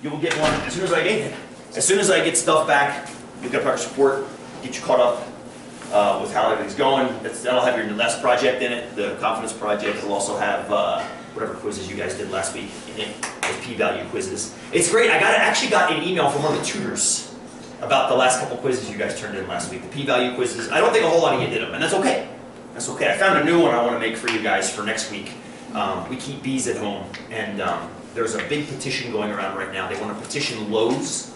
You will get one as soon as I get it. As soon as I get stuff back, you'll get progress report, get you caught up with how everything's going. That'll have your last project in it, the confidence project. It'll also have whatever quizzes you guys did last week in it, those p-value quizzes. It's great. I actually got an email from one of the tutors about the last couple quizzes you guys turned in last week, the p-value quizzes. I don't think a whole lot of you did them, and that's okay. That's okay. I found a new one I want to make for you guys for next week. We keep bees at home, and there's a big petition going around right now. They want to petition Lowe's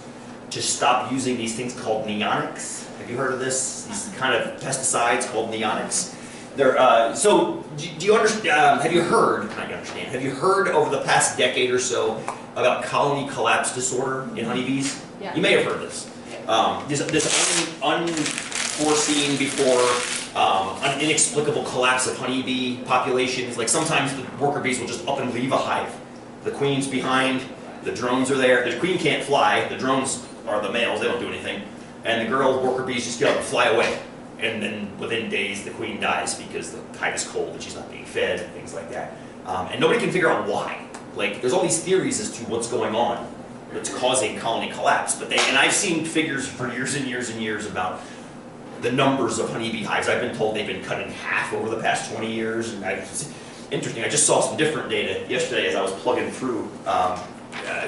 to stop using these things called neonics. Have you heard of this? These kind of pesticides called neonics. They're, so, do you understand? Have you heard? I don't understand. Have you heard over the past decade or so about colony collapse disorder in honeybees? Yeah. You may have heard this. This unforeseen before, inexplicable collapse of honeybee populations. Like sometimes the worker bees will just up and leave a hive. The queen's behind, the drones are there. The queen can't fly, the drones are the males, they don't do anything. And the girl worker bees just get up and fly away. And then within days the queen dies because the hive is cold and she's not being fed and things like that. And nobody can figure out why. Like there's all these theories as to what's going on that's causing colony collapse. But and I've seen figures for years and years and years about the numbers of honeybee hives. I've been told they've been cut in half over the past 20 years. And interesting, I just saw some different data yesterday as I was plugging through,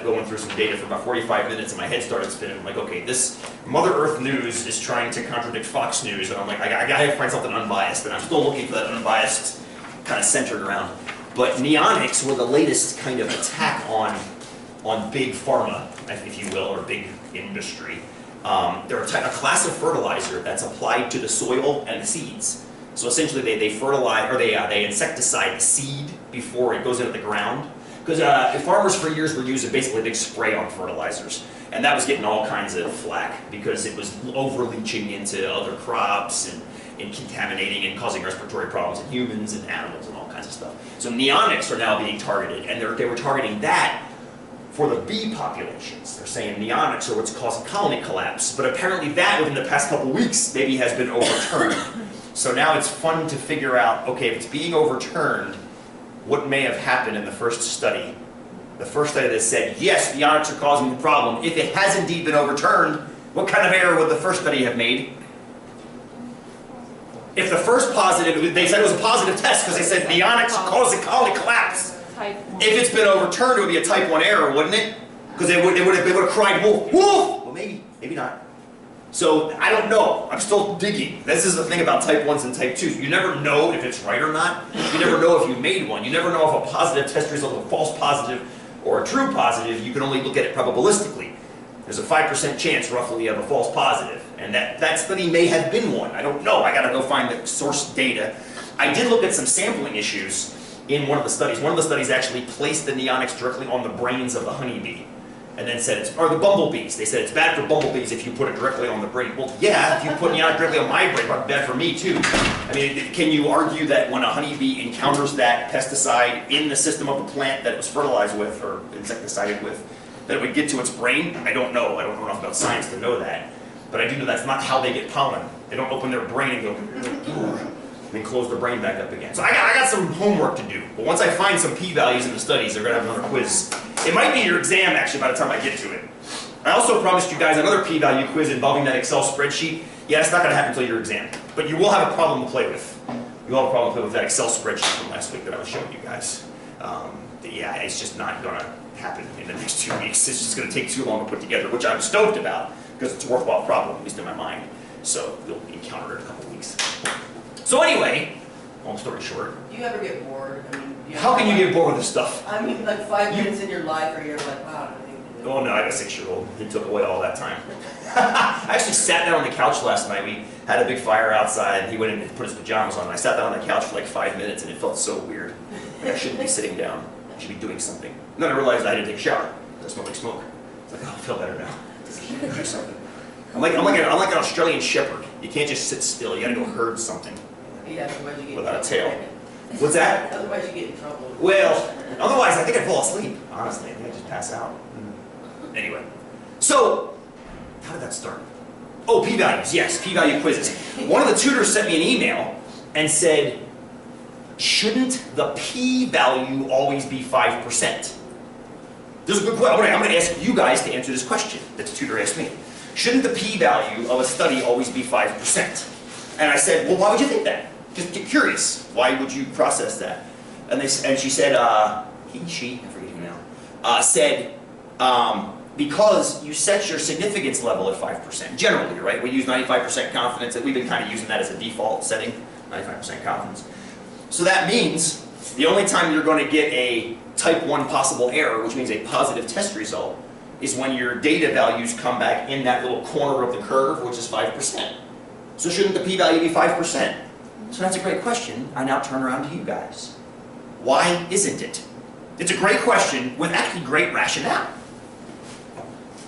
going through some data for about 45 minutes, and my head started spinning. I'm like, okay, this Mother Earth News is trying to contradict Fox News, and I'm like, I gotta find something unbiased, and I'm still looking for that unbiased, kind of centered around. But neonics were the latest kind of attack on big pharma, if you will, or big industry. They're a class of fertilizer that's applied to the soil and the seeds. So essentially they fertilize, or they insecticide the seed before it goes into the ground. Because farmers for years were using basically a big spray on fertilizers. And that was getting all kinds of flack because it was over-leaching into other crops and contaminating and causing respiratory problems in humans and animals and all kinds of stuff. So neonics are now being targeted, and they were targeting that for the bee populations. They're saying neonics are what's causing colony collapse. But apparently that, within the past couple weeks, maybe has been overturned. So now it's fun to figure out, okay, if it's being overturned, what may have happened in the first study? The first study that said, yes, neonics are causing the problem. If it has indeed been overturned, what kind of error would the first study have made? If the first positive, they said it was a positive test because they said neonics cause the colony collapse. If it's been overturned, it would be a type 1 error, wouldn't it? Because they would have cried wolf, wolf! Well, maybe not. So, I don't know. I'm still digging. This is the thing about type 1s and type 2s. You never know if it's right or not. You never know if you made one. You never know if a positive test result is a false positive or a true positive. You can only look at it probabilistically. There's a 5% chance, roughly, of a false positive. And that study may have been one. I don't know. I got to go find the source data. I did look at some sampling issues in one of the studies. One of the studies actually placed the neonics directly on the brains of the honeybee. And then said or the bumblebees. They said it's bad for bumblebees if you put it directly on the brain. Well, yeah, if you put neonic directly on my brain, it's bad for me too. I mean, can you argue that when a honeybee encounters that pesticide in the system of the plant that it was fertilized with or insecticided with, that it would get to its brain? I don't know. I don't know enough about science to know that. But I do know that's not how they get pollen. They don't open their brain and go, and then close their brain back up again. So I got some homework to do. But once I find some p-values in the studies, they're going to have another quiz. It might be your exam, actually, by the time I get to it. I also promised you guys another p-value quiz involving that Excel spreadsheet. Yeah, it's not going to happen until your exam. But you will have a problem to play with. You'll have a problem to play with that Excel spreadsheet from last week that I was showing you guys. Yeah, it's just not going to happen in the next 2 weeks. It's just going to take too long to put together, which I'm stoked about, because it's a worthwhile problem, at least in my mind. So you'll encounter it in a couple weeks. So anyway, long story short. Do you ever get bored? I mean, how can you get bored with this stuff? I mean, like 5 minutes in your life where you're like, wow, I don't think to do. Oh no, I have a 6-year-old. He took away all that time. I actually sat down on the couch last night. We had a big fire outside. He went in and put his pajamas on. I sat down on the couch for like 5 minutes and it felt so weird. Like I shouldn't be sitting down. I should be doing something. And then I realized I had to take a shower. I smelled like smoke. It's like, oh, I feel better now. Do something. I'm like an Australian shepherd. You can't just sit still. You gotta go herd something. Yeah, otherwise you get without a tail. What's that? Otherwise you get in trouble. Well, otherwise I think I'd fall asleep. Honestly, I think I'd just pass out. Anyway, so how did that start? Oh, p-values. Yes, p-value quizzes. One of the tutors sent me an email and said, shouldn't the p-value always be 5%? This is a good question. I'm going to ask you guys to answer this question that the tutor asked me. Shouldn't the p-value of a study always be 5%? And I said, well, why would you think that? Just get curious. Why would you process that? And she said, she, I forget who now, said, because you set your significance level at 5%. Generally, right? We use 95% confidence, and we've been kind of using that as a default setting, 95% confidence. So that means the only time you're going to get a type 1 possible error, which means a positive test result, is when your data values come back in that little corner of the curve, which is 5%. So shouldn't the p-value be 5%? So that's a great question. I now turn around to you guys. Why isn't it? It's a great question with actually great rationale.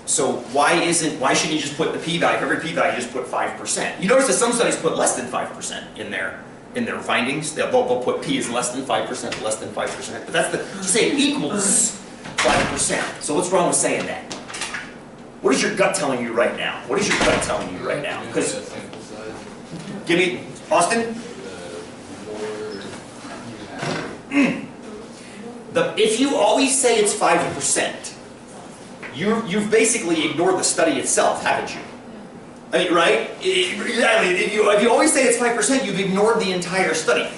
So why shouldn't you just put the p-value, for every p-value you just put 5%? You notice that some studies put less than 5% in their findings. They'll put p is less than 5%, less than 5%. But that's just say it equals 5%. So what's wrong with saying that? What is your gut telling you right now? What is your gut telling you right now? Because give me, Austin? If you always say it's 5%, you've basically ignored the study itself, haven't you? I mean, right? Exactly. If you always say it's 5%, you've ignored the entire study.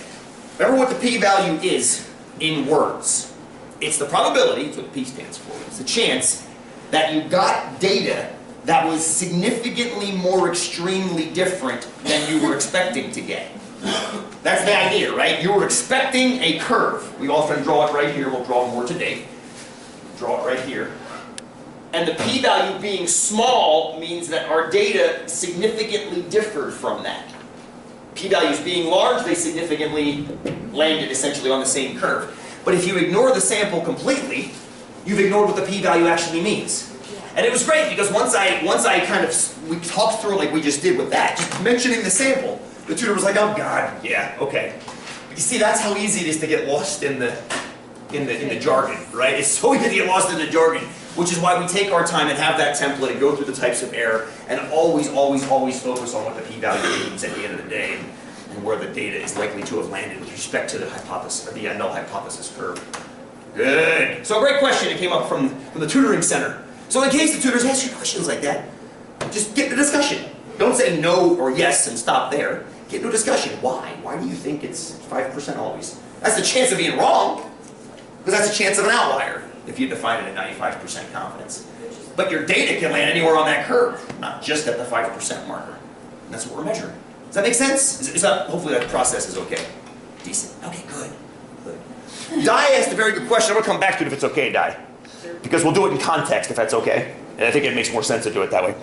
Remember what the p-value is in words. It's the probability, that's what the p stands for. It's the chance that you got data that was significantly more extremely different than you were expecting to get. That's the idea, right? You were expecting a curve. We often draw it right here. We'll draw more today. Draw it right here. And the p-value being small means that our data significantly differed from that. P-values being large, they significantly landed essentially on the same curve. But if you ignore the sample completely, you've ignored what the p-value actually means. And it was great because once we talked through like we just did with that, just mentioning the sample, the tutor was like, oh God, yeah, okay. But you see, that's how easy it is to get lost in the jargon, right? It's so easy to get lost in the jargon, which is why we take our time and have that template and go through the types of error and always, always, always focus on what the p-value means at the end of the day and where the data is likely to have landed with respect to the hypothesis, or the null hypothesis curve. Good. So a great question. It came up from the tutoring center. So in case the tutors ask you questions like that, just get the discussion. Don't say no or yes and stop there. Get into a discussion. Why? Why do you think it's 5% always? That's the chance of being wrong, because that's a chance of an outlier if you define it at 95% confidence. But your data can land anywhere on that curve, not just at the 5% marker. And that's what we're measuring. Does that make sense? Hopefully that process is okay. Decent. Okay, good. Good. Di asked a very good question. I'm going to come back to it if it's okay, Di. Because we'll do it in context if that's okay. And I think it makes more sense to do it that way.